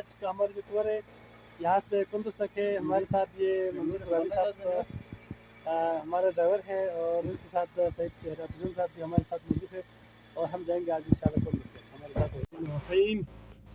आज का हमारा जो टूर है यहाँ से कुंदुस तक है। हमारे साथ ये मंजूर रवि साहब हमारा ड्राइवर है और उसके साथ सईद अफजल साहब भी हमारे साथ मौजूद है और हम जाएंगे आज इंशाल्लाह कुंदुस से। हमारे साथ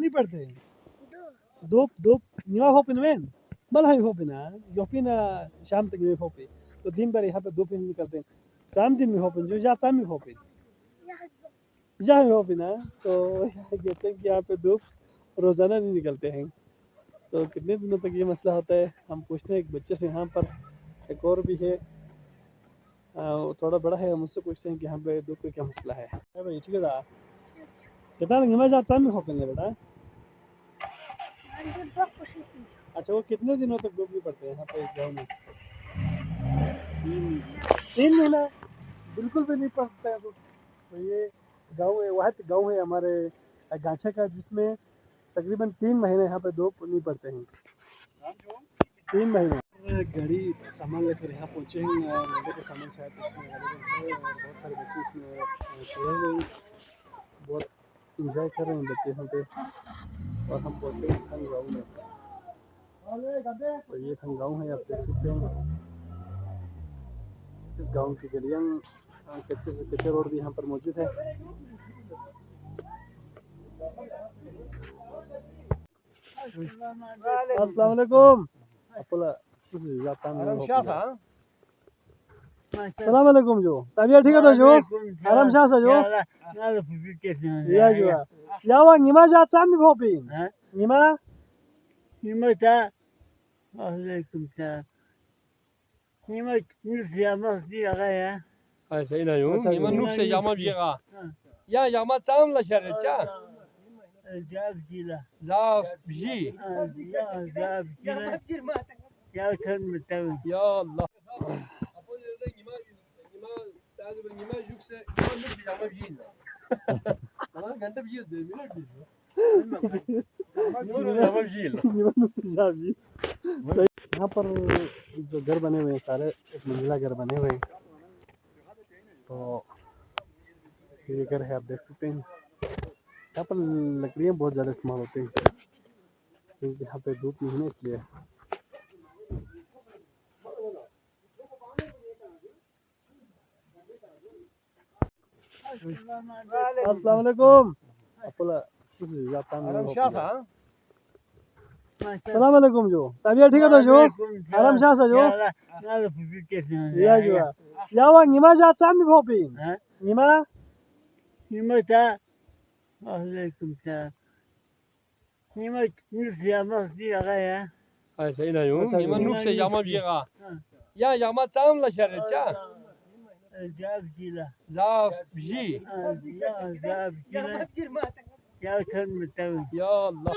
नहीं पढ़ते दोप दोप निवा होपिन वेन बल हाई होपिना योपिना शाम तक में होपे तो दिन भर यहाँ पे दो पिन निकलते हैं। शाम दिन में होपिन जो या शाम में होपिन यहाँ में होपिना तो कहते हैं कि यहाँ पे धूप रोजाना नहीं निकलते हैं। तो कितने दिनों तक ये मसला होता है हम पूछते हैं एक बच्चे से। यहाँ पर एक और भी है थोड़ा बड़ा है, हम उससे पूछते हैं कि यहाँ पे धूप का क्या मसला है। भाई ठीक है कितना लगे जा शाम में होपिन बेटा। अच्छा वो कितने दिनों तक धूप नहीं पड़ते हैं यहाँ पे इस गाँव में? 3 महीना बिल्कुल भी नहीं पड़ता है। तो ये गाँव है, वाहिद गाँव है हमारे गांछे का जिसमें तकरीबन 3 महीने यहाँ पे धूप नहीं पड़ते हैं। 3 महीने गाड़ी सामान लेकर यहाँ पहुँचे हैं। मंदिर के सामान शायद इसमें अवेलेबल है और बहुत सारे बच्चे इसमें चढ़े हुए हैं, बहुत इंजॉय कर रहे हैं बच्चे यहाँ पे। और हम पहुँचे हैं खंग गाँव में। और ये खंग गाँव है, आप देख सकते हैं। इस गांव की गलियां कच्चे से कच्चे रोड भी यहाँ पर मौजूद है। अस्सलाम वालेकुम। सलाम वालेकुम जो तबियत ठीक है तो जो आराम शाह से जो या जो या वा निमा जा चामी भोपिन निमा निमा ता वालेकुम सलाम निमा नुसिया मस्ती आया अच्छा इना यो निमा नुसे यामा बिगा या यामा चाम ला शरचा जाब जिला जाब जी जाब जिला या थन मताव ya Allah apo yerde nima tadı bir nima yükse nima nüfsi yama biyinle ama ganda biyo demiyor biyo nima yama biyinle Nima नुसे जाब जी। यहाँ पर जो घर बने हुए हैं सारे एक मंजिला घर बने हुए हैं। तो ये घर है, आप देख सकते हैं। यहाँ पर लकड़ियाँ बहुत ज़्यादा इस्तेमाल होती हैं क्योंकि यहाँ पे धूप नहीं है इसलिए। अस्सलाम वालेकुम। सलाम वालेकुम जो तबियत ठीक है तो जो आराम शाह से जो या जो या वा निमा जा चामी भोपिन निमा निमा ता वालेकुम सलाम निमा नुसिया मस्ती आया अच्छा इना यो nima nüfse yama biga ya yama चाम ला शरचा जाब जिला जाब जी जाब जिला या थन मताव ya Allah